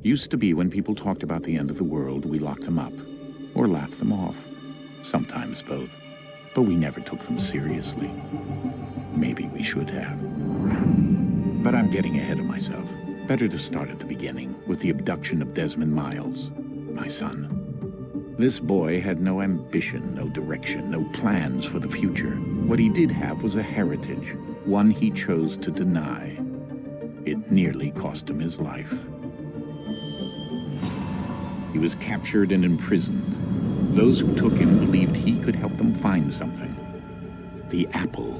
Used to be when people talked about the end of the world, we locked them up. Or laughed them off. Sometimes both. But we never took them seriously. Maybe we should have. But I'm getting ahead of myself. Better to start at the beginning, with the abduction of Desmond Miles, my son. This boy had no ambition, no direction, no plans for the future. What he did have was a heritage, one he chose to deny. It nearly cost him his life. He was captured and imprisoned. Those who took him believed he could help them find something. The apple.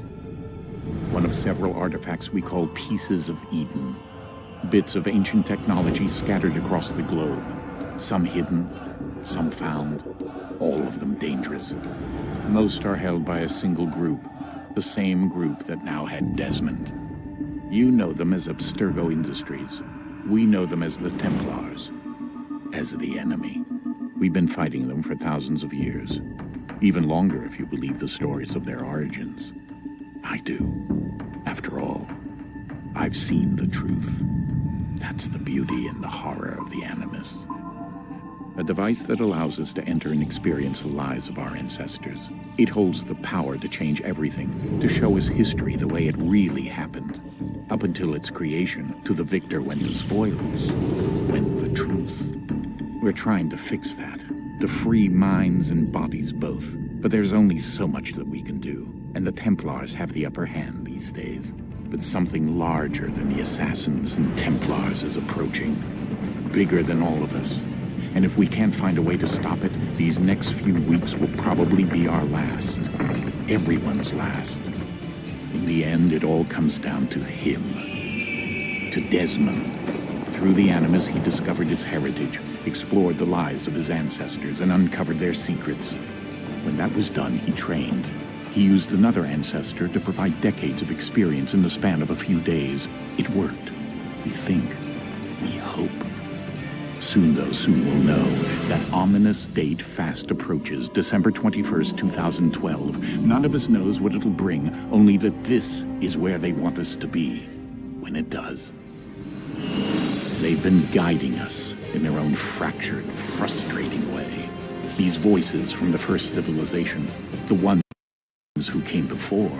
One of several artifacts we call pieces of Eden. Bits of ancient technology scattered across the globe. Some hidden, some found, all of them dangerous. Most are held by a single group, the same group that now had Desmond. You know them as Abstergo Industries. We know them as the Templars. As the enemy. We've been fighting them for thousands of years. Even longer if you believe the stories of their origins. I do. After all, I've seen the truth. That's the beauty and the horror of the Animus. A device that allows us to enter and experience the lives of our ancestors. It holds the power to change everything, to show us history the way it really happened. Up until its creation, to the victor went the spoils, went the truth. We're trying to fix that, to free minds and bodies both. But there's only so much that we can do, and the Templars have the upper hand these days. But something larger than the Assassins and Templars is approaching, bigger than all of us. And if we can't find a way to stop it, these next few weeks will probably be our last. Everyone's last. In the end, it all comes down to him. To Desmond. Through the Animus, he discovered his heritage, explored the lives of his ancestors, and uncovered their secrets. When that was done, he trained. He used another ancestor to provide decades of experience in the span of a few days. It worked. We think. We hope. Soon we'll know. That ominous date fast approaches, December 21st, 2012. None of us knows what it'll bring, only that this is where they want us to be, when it does. They've been guiding us in their own fractured, frustrating way. These voices from the first civilization, the ones who came before,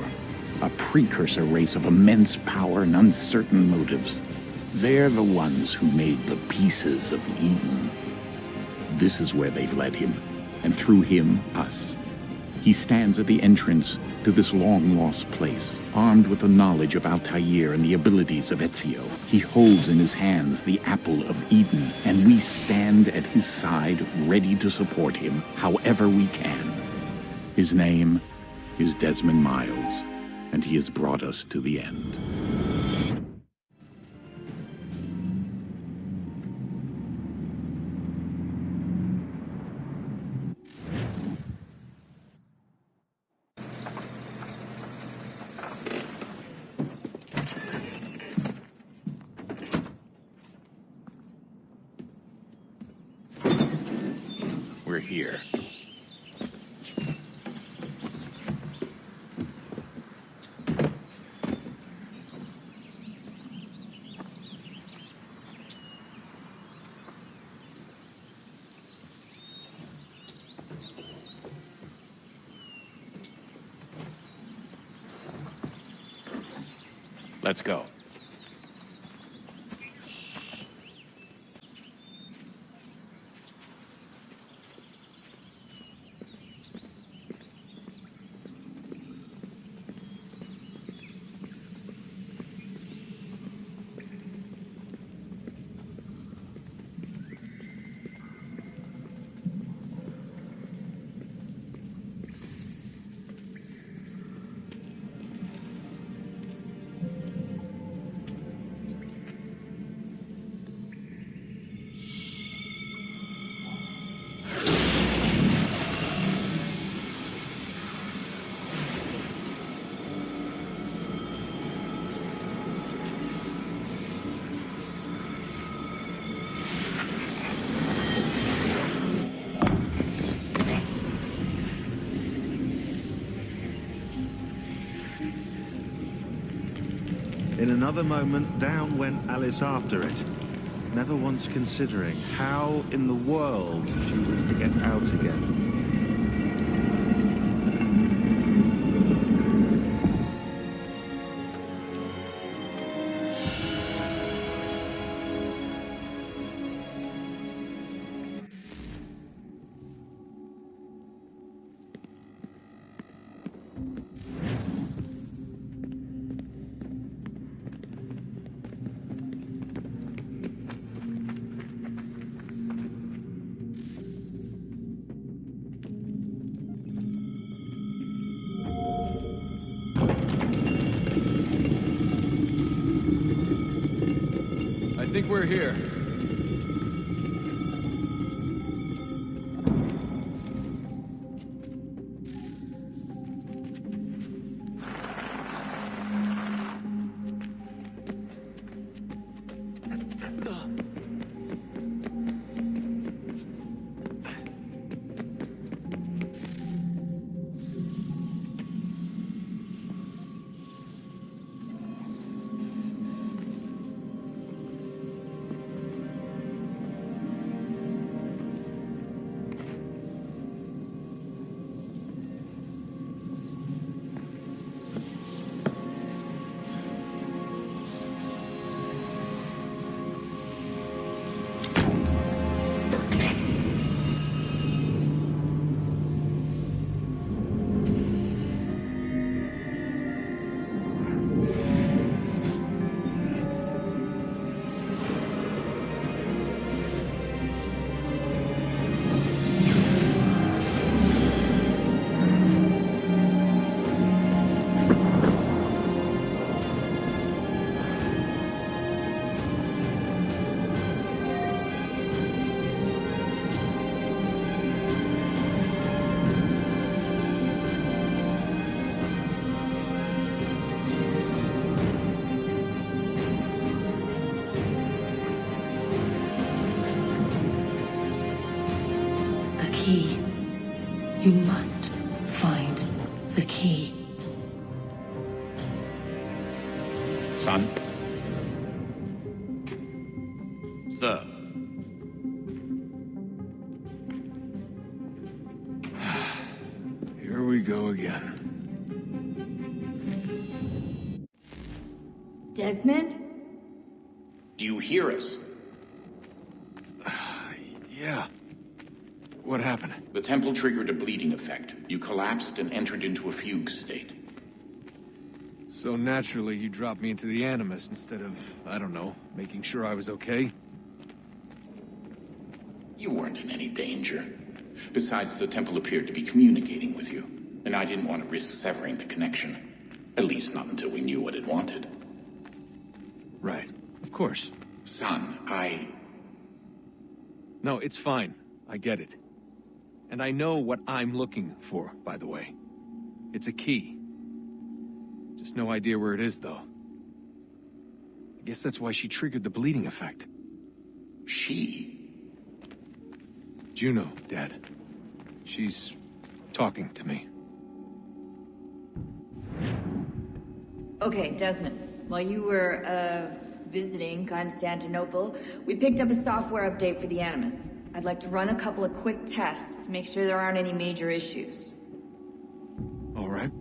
a precursor race of immense power and uncertain motives. They're the ones who made the pieces of Eden. This is where they've led him, and through him, us. He stands at the entrance to this long-lost place, armed with the knowledge of Altair and the abilities of Ezio. He holds in his hands the apple of Eden, and we stand at his side, ready to support him however we can. His name is Desmond Miles, and he has brought us to the end. We're here. Let's go. In another moment, down went Alice after it. never once considering how in the world she was to get out again. I think we're here. Key. You must find the key. Son? Sir. Here we go again. Desmond? Do you hear us? Yeah. What happened? The temple triggered a bleeding effect. You collapsed and entered into a fugue state. So naturally, you dropped me into the Animus instead of, I don't know, making sure I was okay? You weren't in any danger. Besides, the temple appeared to be communicating with you, and I didn't want to risk severing the connection. At least not until we knew what it wanted. Right. Of course. Son, No, it's fine. I get it. And I know what I'm looking for, by the way. It's a key. Just no idea where it is, though. I guess that's why she triggered the bleeding effect. She? Juno, Dad. She's talking to me. Okay, Desmond. While you were, visiting Constantinople, we picked up a software update for the Animus. I'd like to run a couple of quick tests, make sure there aren't any major issues. All right.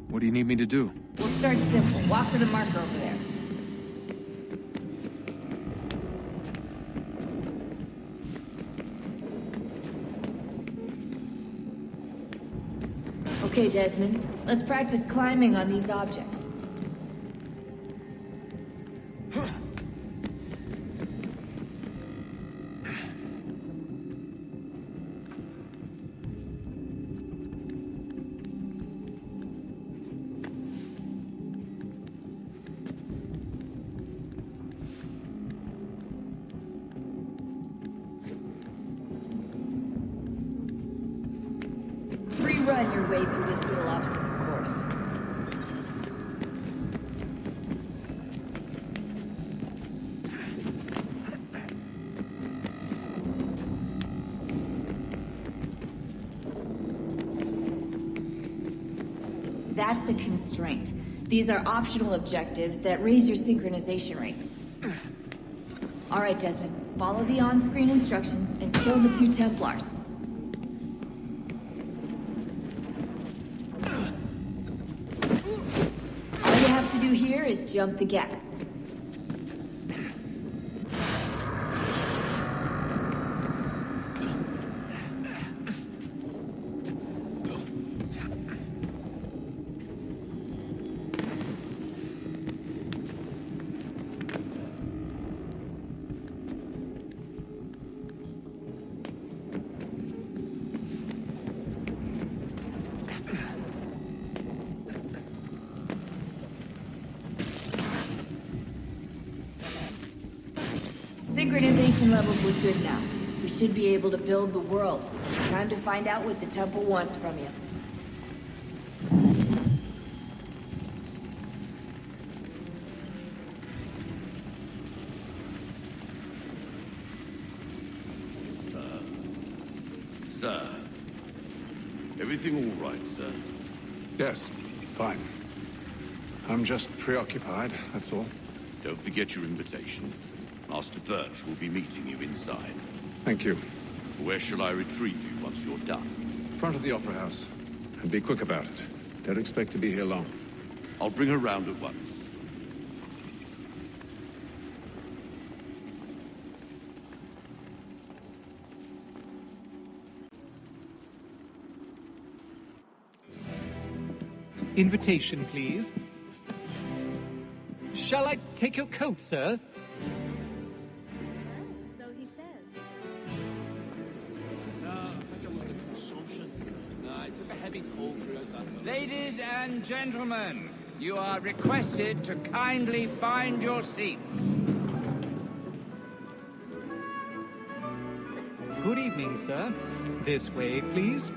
What do you need me to do? We'll start simple. Walk to the marker over there. Okay, Desmond. Let's practice climbing on these objects. Run your way through this little obstacle course. That's a constraint. These are optional objectives that raise your synchronization rate. All right, Desmond. Follow the on-screen instructions and kill the 2 Templars. All you have to do here is jump the gap. Synchronization levels look good now. We should be able to build the world. Time to find out what the temple wants from you. Sir. Everything all right, sir? Yes, fine. I'm just preoccupied, that's all. Don't forget your invitation. Master Birch will be meeting you inside. Thank you. Where shall I retrieve you once you're done? Front of the Opera House. And be quick about it. Don't expect to be here long. I'll bring her round at once. Invitation, please. Shall I take your coat, sir? So he says. Ladies and gentlemen, you are requested to kindly find your seats. Good evening, sir. This way, please.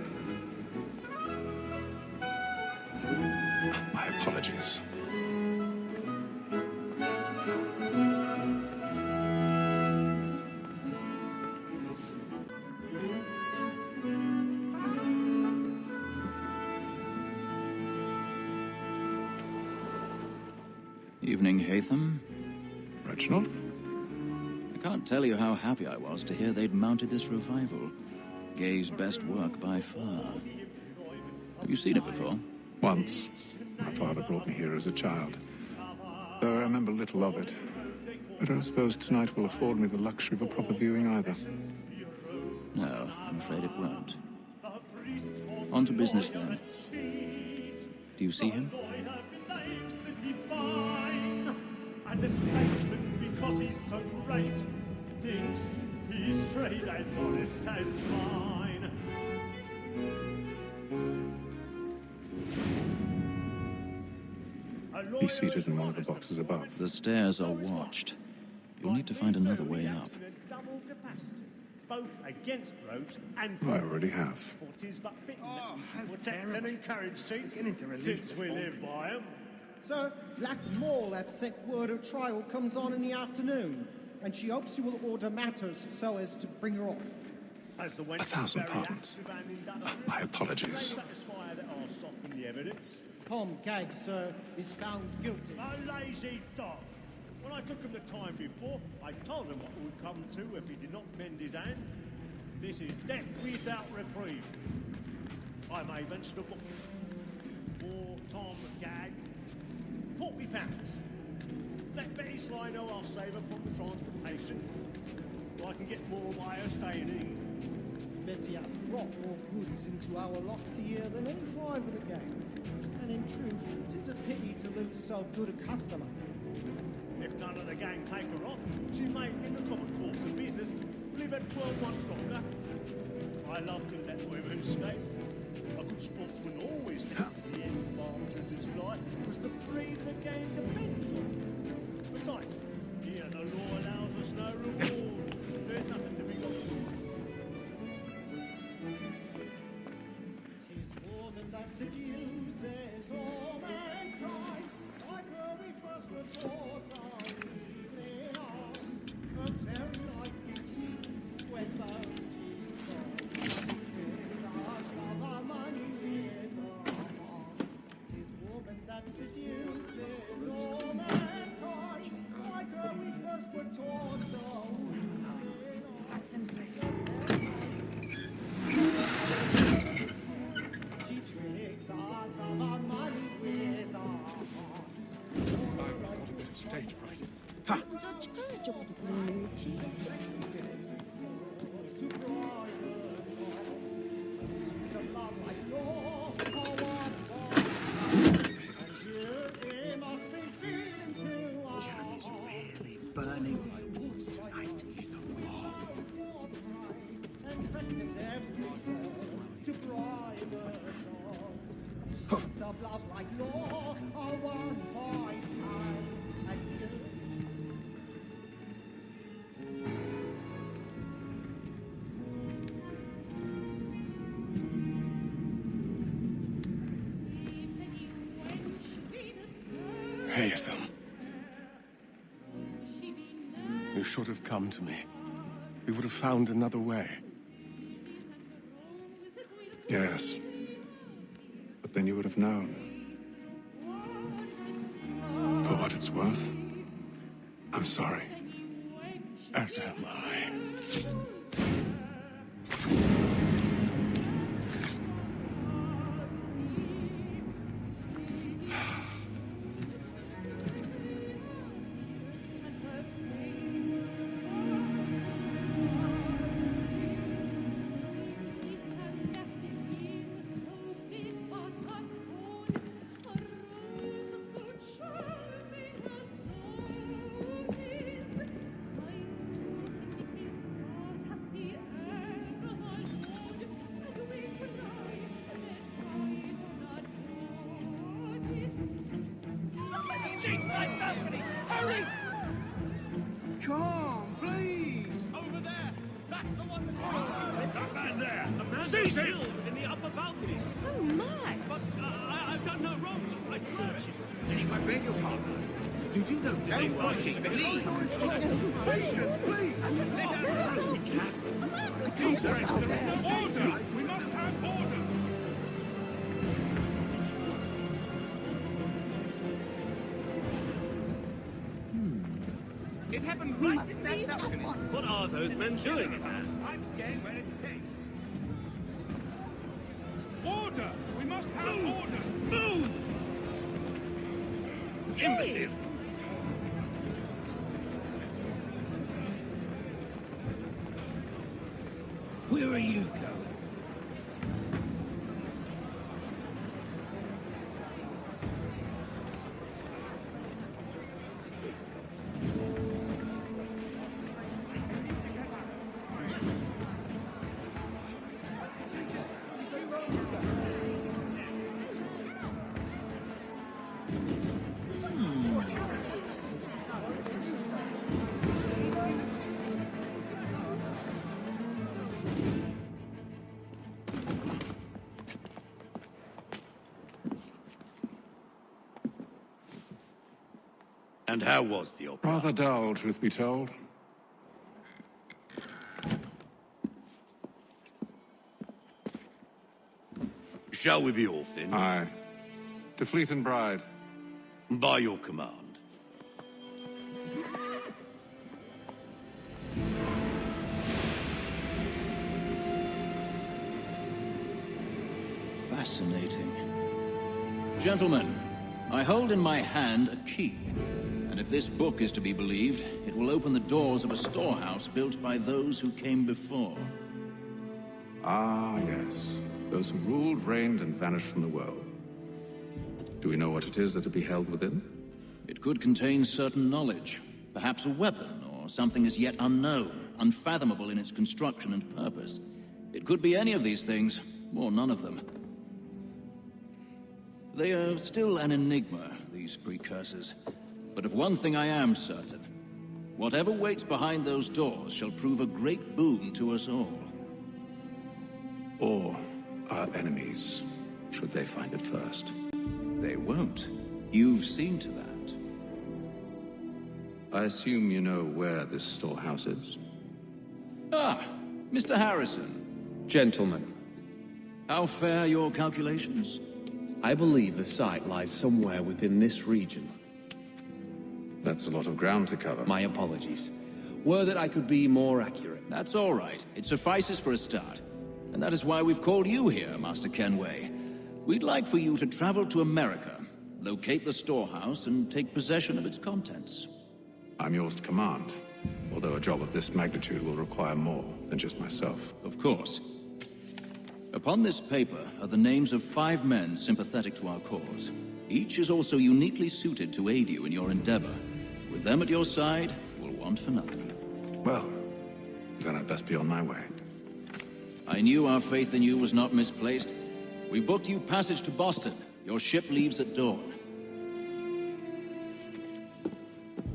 My apologies. Evening, Haytham. Reginald? I can't tell you how happy I was to hear they'd mounted this revival. Gay's best work by far. Have you seen it before? Once. My father brought me here as a child. Though I remember little of it. But I suppose tonight will afford me the luxury of a proper viewing either. No, I'm afraid it won't. On to business then. Do you see him? And the statesman, because he's so great, thinks his trade as honest as mine. He's seated in one of the boxes above. The stairs are watched. You'll need to find another way up. Double capacity, both against roads and I already have. for 'tis but fitting that we should protect and encourage cheats, since we live by 'em. Sir, Black Mall at sent word her trial comes on in the afternoon, and she hopes you will order matters so as to bring her off. As the 1,000 pardons. My apologies. Satisfy that I'll soften the evidence. Tom Gagg, sir, is found guilty. A lazy dog. When I took him the time before, I told him what it would come to if he did not mend his hand. This is death without reprieve. I may venture to book for Tom Gagg. £40. Let Betty Sly know I'll save her from the transportation, so I can get more by her staying in. Betty has brought more goods into our lock year than any five of the gang. And in truth, it is a pity to lose so good a customer. If none of the gang take her off, she may, in the common course of business, live at 12 months longer. I love to let women escape. A good sportsman always counts the end of partridge's fly, because the breed the game depends on. Besides, here the law allows us no reward. There's nothing to be got. Tis woman that seduces all mankind, like her we first were taught our evening arms. Her very nights give heat when the that seduces all mankind, like her we first were taught so stage fright. Jeremy's really burning my woods tonight. He's a of love like law, a 1 point high, and you. Haytham. You should have come to me. We would have found another way. Yes. But then you would have known. For what it's worth, I'm sorry. As am I. Come, please! Over there! That's the one There's that man there! A man killed in the upper balcony! Oh my! But I've done no wrong. I searched you. I beg your pardon. Did you know Don't wash it, please! Order! We must have order! It happened right in that balcony. What are those men doing in there? I'm staying where it's safe. Order! We must have order! Move! Imbecile! Where are you going? And how was the opera? Rather dull, truth be told. Shall we be off then? Aye. To Fleet and Bride. By your command. Fascinating. Gentlemen, I hold in my hand a key. And if this book is to be believed, it will open the doors of a storehouse built by those who came before. Ah, yes. Those who ruled, reigned, and vanished from the world. Do we know what it is that to be held within? It could contain certain knowledge. Perhaps a weapon, or something as yet unknown, unfathomable in its construction and purpose. It could be any of these things, or none of them. They are still an enigma, these precursors. But of one thing I am certain. Whatever waits behind those doors shall prove a great boon to us all. Or our enemies, should they find it first. They won't. You've seen to that. I assume you know where this storehouse is? Ah, Mr. Harrison. Gentlemen, How fare your calculations? I believe the site lies somewhere within this region. That's a lot of ground to cover. My apologies. Were that I could be more accurate. That's all right. It suffices for a start. And that is why we've called you here, Master Kenway. We'd like for you to travel to America locate the storehouse, and take possession of its contents. I'm yours to command, although a job of this magnitude will require more than just myself. Of course. Upon this paper are the names of 5 men sympathetic to our cause. Each is also uniquely suited to aid you in your endeavor. With them at your side, you will want for nothing. Well, then I'd best be on my way. I knew our faith in you was not misplaced. We booked you passage to Boston. Your ship leaves at dawn.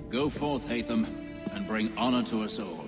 Go forth, Haytham, and bring honor to us all.